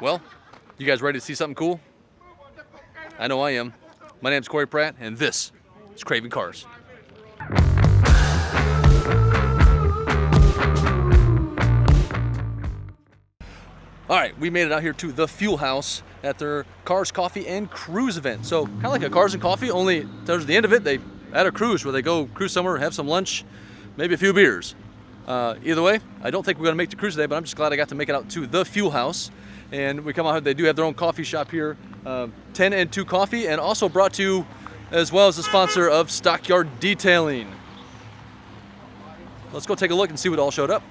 Well, you guys ready to see something cool? I know I am. My name's Corey Pratt, and this is Craving Cars. All right, we made it out here to the Fuel House at their Cars, Coffee, and Cruise event. So kind of like a Cars and Coffee, only towards the end of it, they add a cruise where they go cruise somewhere, have some lunch, maybe a few beers. Either way, I don't think we're gonna make the cruise today, but I'm just glad I got to make it out to the Fuel House. And we come out here, they do have their own coffee shop here, 10 and 2 Coffee, and also brought to you as well as the sponsor of Stockyard Detailing. Let's go take a look and see what all showed up.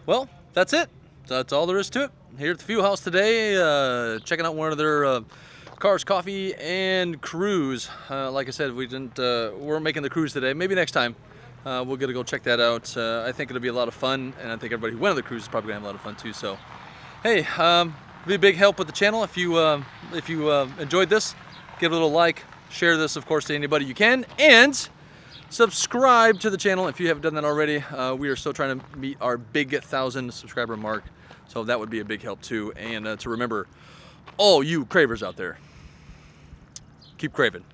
Well, that's it. That's all there is to it. Here at the Fuel House today, checking out one of their Cars, Coffee, and Cruise. Like I said, we weren't making the cruise today. Maybe next time we'll get to go check that out. I think it'll be a lot of fun, and I think everybody who went on the cruise is probably gonna have a lot of fun too. So, hey, be a big help with the channel if you enjoyed this. Give it a little like, share this, of course, to anybody you can, and subscribe to the channel if you haven't done that already. We are still trying to meet our big 1,000 subscriber mark, so that would be a big help too. And to remember, all you cravers out there, keep craving.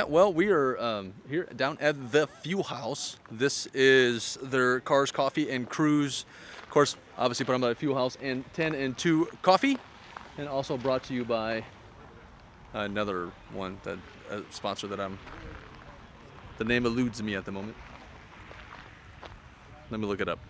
Well, we are here down at the Fuel House. This is their Cars, Coffee, and Cruise course, obviously put on by Fuel House and 10 and 2 Coffee, and also brought to you by another one, that sponsor that the name eludes me at the moment. Let me look it up.